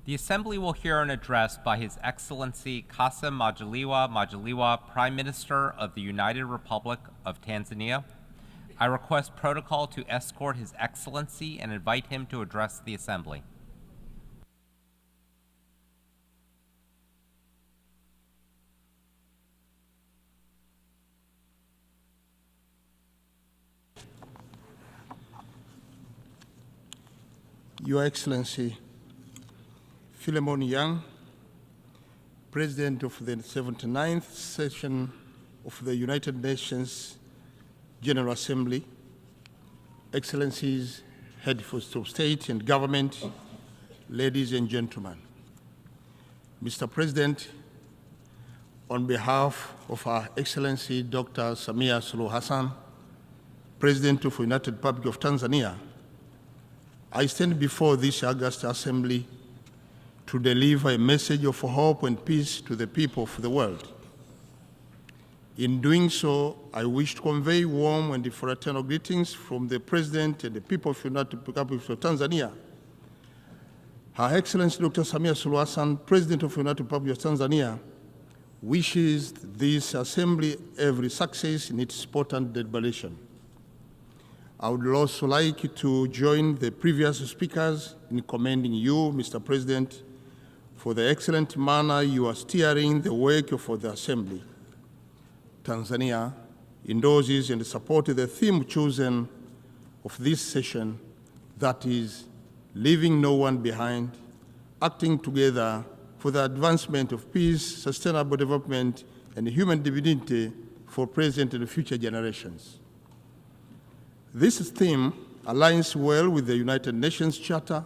The Assembly will hear an address by His Excellency Kassim Majaliwa, Prime Minister of the United Republic of Tanzania. I request protocol to escort His Excellency and invite him to address the Assembly. Your Excellency, Philemon Young, President of the 79th Session of the United Nations General Assembly, Excellencies, Heads of State and Government, ladies and gentlemen. Mr. President, on behalf of Her Excellency Dr. Samia Suluhu Hassan, President of the United Republic of Tanzania, I stand before this august assembly to deliver a message of hope and peace to the people of the world. In doing so, I wish to convey warm and fraternal greetings from the President and the people of the United Republic of Tanzania. Her Excellency Dr. Samia Suluhu Hassan, President of the United Republic of Tanzania, wishes this assembly every success in its important deliberation. I would also like to join the previous speakers in commending you, Mr. President, for the excellent manner you are steering the work for the Assembly. Tanzania endorses and supports the theme chosen of this session, that is, leaving no one behind, acting together for the advancement of peace, sustainable development, and human dignity for present and future generations. This theme aligns well with the United Nations Charter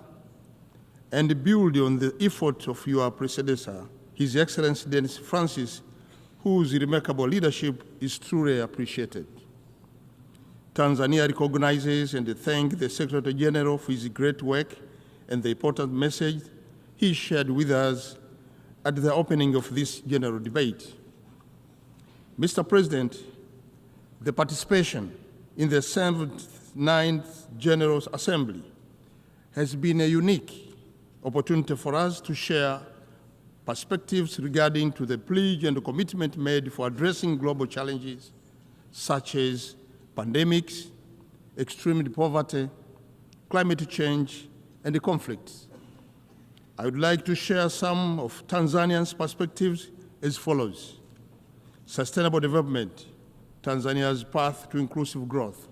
and builds on the effort of your predecessor, His Excellency Dennis Francis, whose remarkable leadership is truly appreciated. Tanzania recognizes and thanks the Secretary General for his great work and the important message he shared with us at the opening of this general debate. Mr. President, the participation in the 79th General Assembly has been a unique opportunity for us to share perspectives regarding to the pledge and the commitment made for addressing global challenges such as pandemics, extreme poverty, climate change, and conflicts. I would like to share some of Tanzania's perspectives as follows. Sustainable development, Tanzania's path to inclusive growth.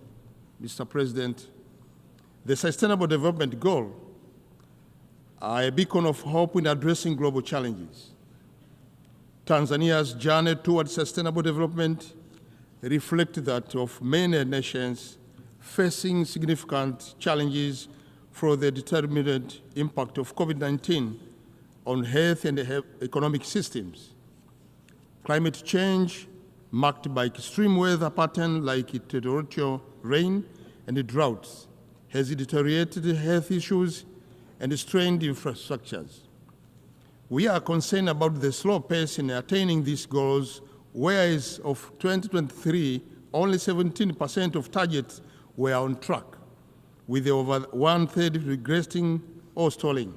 Mr. President, the Sustainable Development Goals are a beacon of hope in addressing global challenges. Tanzania's journey towards sustainable development reflects that of many nations facing significant challenges from the determined impact of COVID-19 on health and economic systems. Climate change, marked by extreme weather patterns like torrential rain and droughts, has deteriorated health issues and strained infrastructures. We are concerned about the slow pace in attaining these goals, whereas of 2023, only 17% of targets were on track, with over one-third regressing or stalling.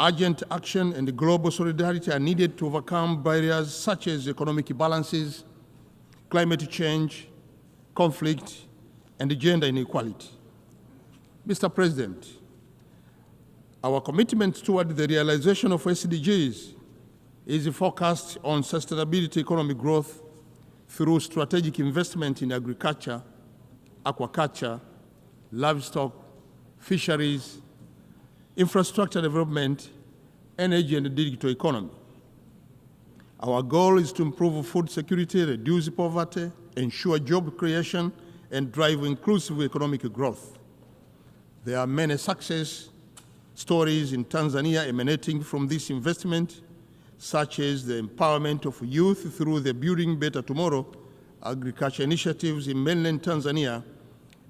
Urgent action and global solidarity are needed to overcome barriers such as economic imbalances, climate change, conflict, and gender inequality. Mr. President, our commitment toward the realization of SDGs is focused on sustainability economic growth through strategic investment in agriculture, aquaculture, livestock, fisheries, infrastructure development, energy, and digital economy. Our goal is to improve food security, reduce poverty, ensure job creation, and drive inclusive economic growth. There are many success stories in Tanzania emanating from this investment, such as the empowerment of youth through the Building Better Tomorrow agriculture initiatives in mainland Tanzania,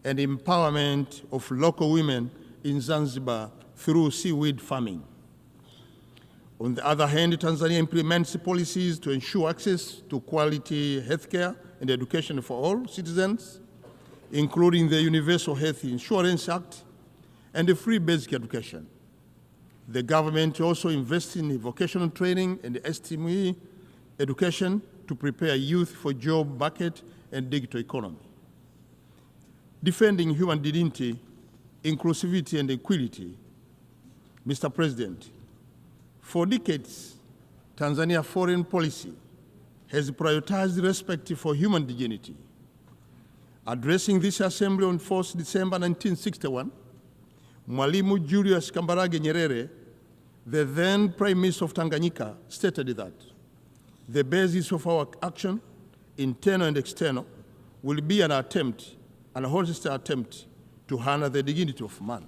and empowerment of local women in Zanzibar through seaweed farming. On the other hand, Tanzania implements policies to ensure access to quality healthcare and education for all citizens, including the Universal Health Insurance Act and the free basic education. The government also invests in vocational training and STEM education to prepare youth for job market and digital economy. Defending human dignity, inclusivity, and equality. Mr. President, for decades, Tanzania foreign policy has prioritized respect for human dignity. Addressing this assembly on 4th December 1961, Mwalimu Julius Kambarage Nyerere, the then Prime Minister of Tanganyika, stated that the basis of our action, internal and external, will be an attempt, an honest attempt, to honor the dignity of man.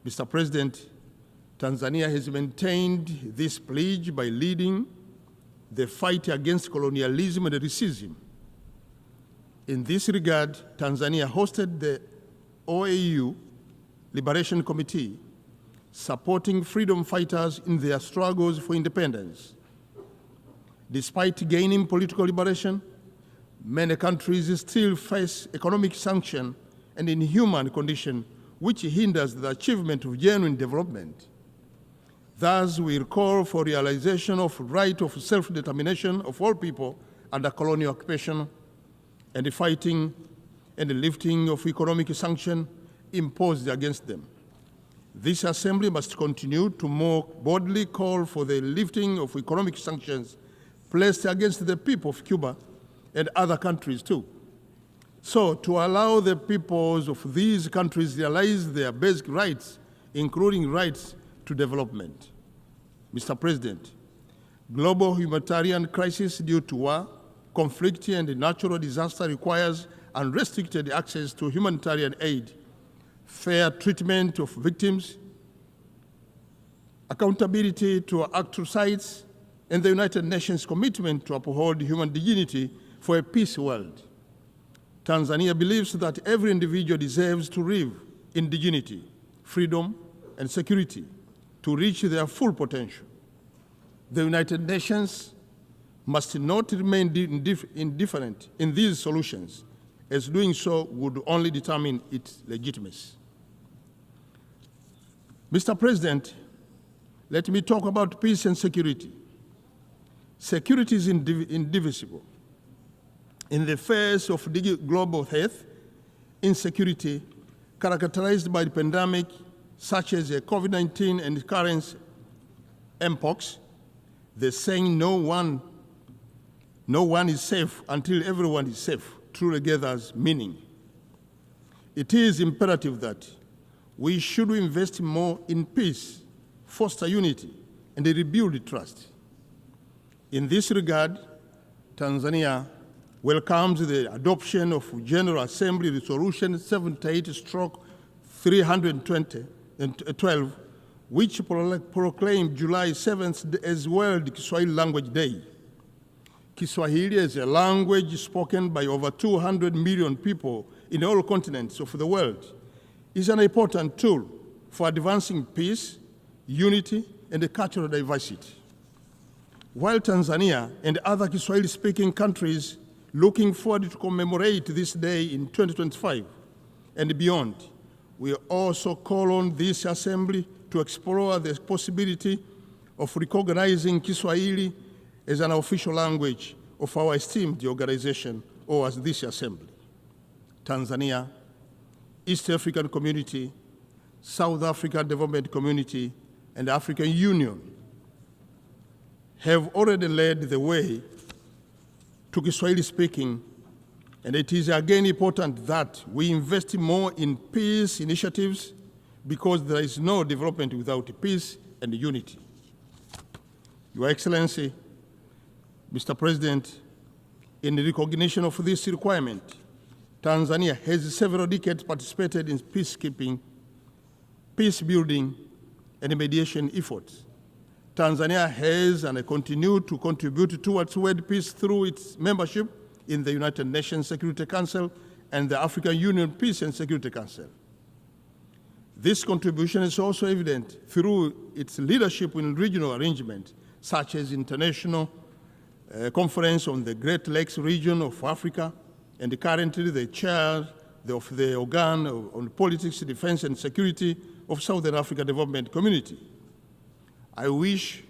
Mr. President, Tanzania has maintained this pledge by leading the fight against colonialism and racism. In this regard, Tanzania hosted the OAU Liberation Committee, supporting freedom fighters in their struggles for independence. Despite gaining political liberation, many countries still face economic sanction and inhuman conditions which hinders the achievement of genuine development. Thus, we call for realization of right of self-determination of all people under colonial occupation and the fighting and the lifting of economic sanctions imposed against them. This assembly must continue to more boldly call for the lifting of economic sanctions placed against the people of Cuba and other countries too. So, to allow the peoples of these countries to realize their basic rights, including rights to development. Mr. President, global humanitarian crisis due to war, conflict, and natural disaster requires unrestricted access to humanitarian aid, fair treatment of victims, accountability to actual sites, and the United Nations commitment to uphold human dignity for a peace world. Tanzania believes that every individual deserves to live in dignity, freedom, and security to reach their full potential. The United Nations must not remain indifferent in these solutions, as doing so would only determine its legitimacy. Mr. President, let me talk about peace and security. Security is indivisible. In the face of global health insecurity characterized by the pandemic, such as COVID-19 and current mpox, the saying no one is safe until everyone is safe truly gathers meaning. It is imperative that we should invest more in peace, foster unity, and rebuild trust. In this regard, Tanzania welcomes the adoption of General Assembly Resolution 78/312, which proclaimed July 7th as World Kiswahili Language Day. Kiswahili is a language spoken by over 200 million people in all continents of the world. It is an important tool for advancing peace, unity, and cultural diversity. While Tanzania and other Kiswahili-speaking countries looking forward to commemorate this day in 2025 and beyond, we also call on this assembly to explore the possibility of recognizing Kiswahili as an official language of our esteemed organization or as this assembly. Tanzania, East African Community, South African Development Community, and African Union have already led the way to Kiswahili speaking, and it is again important that we invest more in peace initiatives because there is no development without peace and unity. Your Excellency, Mr. President, in recognition of this requirement, Tanzania has several decades participated in peacekeeping, peace building, and mediation efforts. Tanzania has and continues to contribute towards world peace through its membership in the United Nations Security Council and the African Union Peace and Security Council. This contribution is also evident through its leadership in regional arrangements, such as International Conference on the Great Lakes region of Africa, and currently the chair of the organ on politics, defense, and security of Southern Africa Development Community. I wish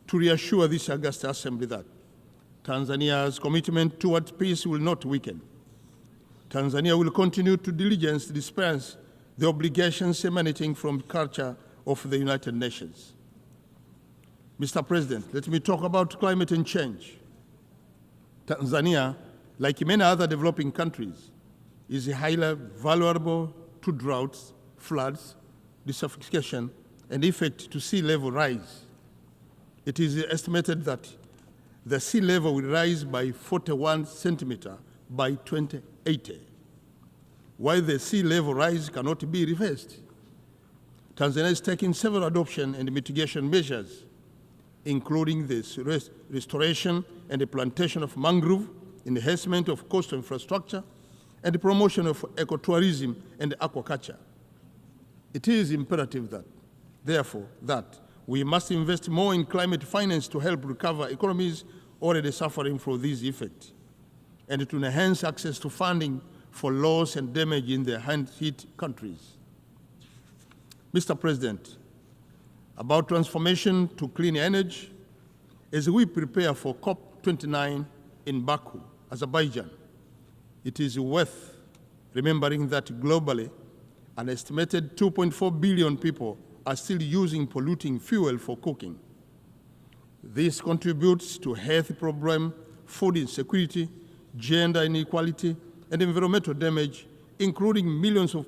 to reassure this August Assembly that Tanzania's commitment towards peace will not weaken. Tanzania will continue to diligently dispense the obligations emanating from the culture of the United Nations. Mr. President, let me talk about climate and change. Tanzania, like many other developing countries, is highly vulnerable to droughts, floods, desertification, and effect to sea level rise. It is estimated that the sea level will rise by 41 centimeters by 2080. While the sea level rise cannot be reversed, Tanzania is taking several adoption and mitigation measures, including the restoration and the plantation of mangrove, enhancement of coastal infrastructure, and the promotion of ecotourism and aquaculture. It is imperative that, therefore, that we must invest more in climate finance to help recover economies already suffering from these effects, and to enhance access to funding for loss and damage in the hand-hit countries. Mr. President, about transformation to clean energy, as we prepare for COP29 in Baku, Azerbaijan, it is worth remembering that globally, an estimated 2.4 billion people are still using polluting fuel for cooking. This contributes to health problems, food insecurity, gender inequality, and environmental damage, including millions of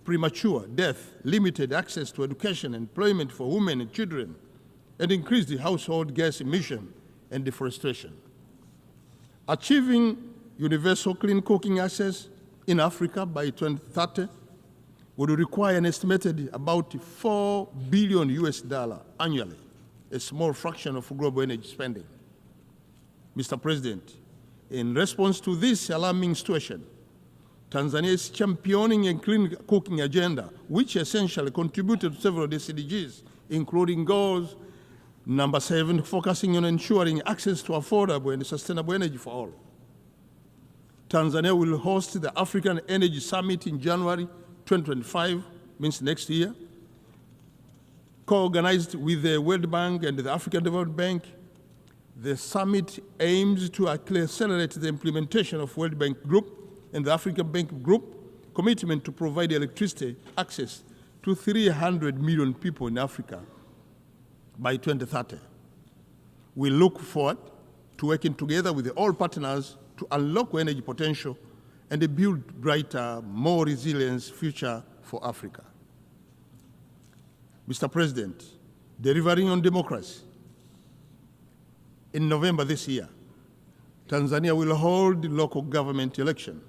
premature death, limited access to education and employment for women and children, and increased household gas emission and deforestation. Achieving universal clean cooking access in Africa by 2030 would require an estimated about $4 billion annually, a small fraction of global energy spending. Mr. President, in response to this alarming situation, Tanzania is championing a clean cooking agenda, which essentially contributed to several SDGs, including goals number 7, focusing on ensuring access to affordable and sustainable energy for all. Tanzania will host the African Energy Summit in January 2025, means next year, co-organized with the World Bank and the African Development Bank. The summit aims to accelerate the implementation of World Bank Group and the African Bank Group commitment to provide electricity access to 300 million people in Africa by 2030. We look forward to working together with all partners to unlock energy potential and build brighter, more resilient future for Africa. Mr. President, delivering on democracy. In November this year, Tanzania will hold the local government election,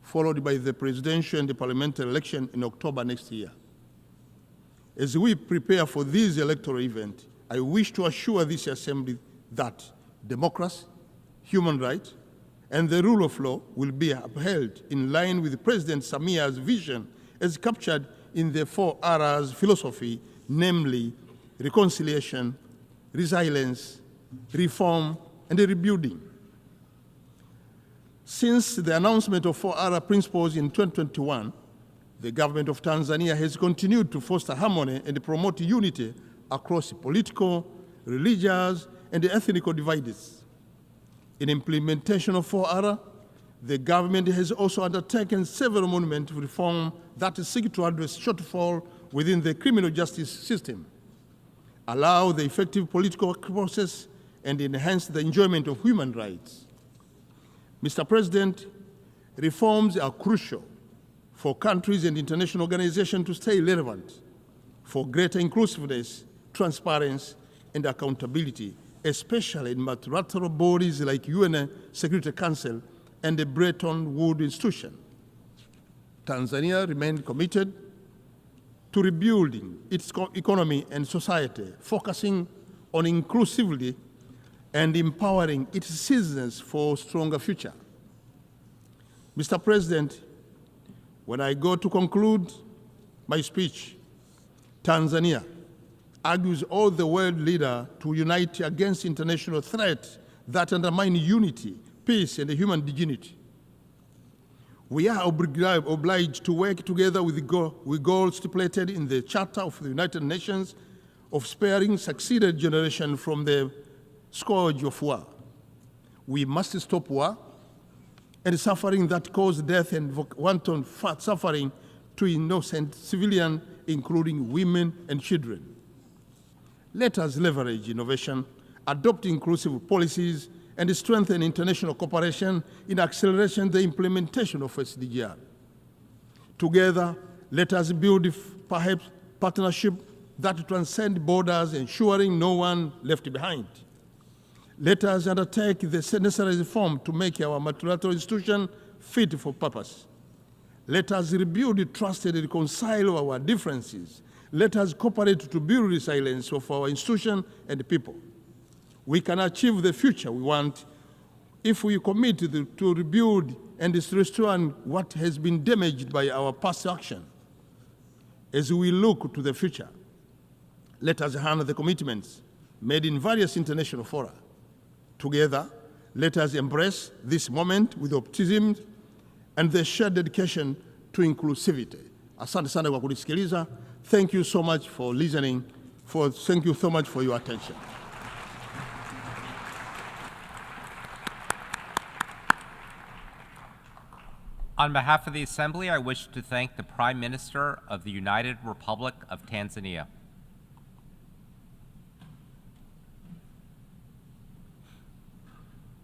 followed by the presidential and the parliamentary election in October next year. As we prepare for this electoral event, I wish to assure this Assembly that democracy, human rights, and the rule of law will be upheld in line with President Samia's vision as captured in the 4R's philosophy, namely reconciliation, resilience, reform, and rebuilding. Since the announcement of 4R principles in 2021, the government of Tanzania has continued to foster harmony and promote unity across political, religious, and ethnic divides. In implementation of 4R, the government has also undertaken several monumental reforms that seek to address shortfall within the criminal justice system, allow the effective political process, and enhance the enjoyment of human rights. Mr. President, reforms are crucial for countries and international organizations to stay relevant, for greater inclusiveness, transparency, and accountability, especially in multilateral bodies like UN Security Council and the Bretton Woods Institution. Tanzania remains committed to rebuilding its economy and society, focusing on inclusivity and empowering its citizens for a stronger future. Mr. President, when I go to conclude my speech, Tanzania argues all the world leaders to unite against international threats that undermine unity, peace, and human dignity. We are obliged to work together with goals stipulated in the Charter of the United Nations of sparing succeeded generation from the scourge of war. We must stop war and suffering that cause death and wanton suffering to innocent civilians, including women and children. Let us leverage innovation, adopt inclusive policies, and strengthen international cooperation in accelerating the implementation of SDGs. Together, let us build perhaps partnership that transcend borders, ensuring no one left behind. Let us undertake the necessary reform to make our multilateral institution fit for purpose. Let us rebuild trust and reconcile our differences. Let us cooperate to build resilience of our institution and people. We can achieve the future we want if we commit to rebuild and restore what has been damaged by our past action. As we look to the future, let us honor the commitments made in various international fora. Together, let us embrace this moment with optimism and the shared dedication to inclusivity. Asante sana kwa kunisikiliza. Thank you so much for listening. Thank you so much for your attention. On behalf of the Assembly, I wish to thank the Prime Minister of the United Republic of Tanzania.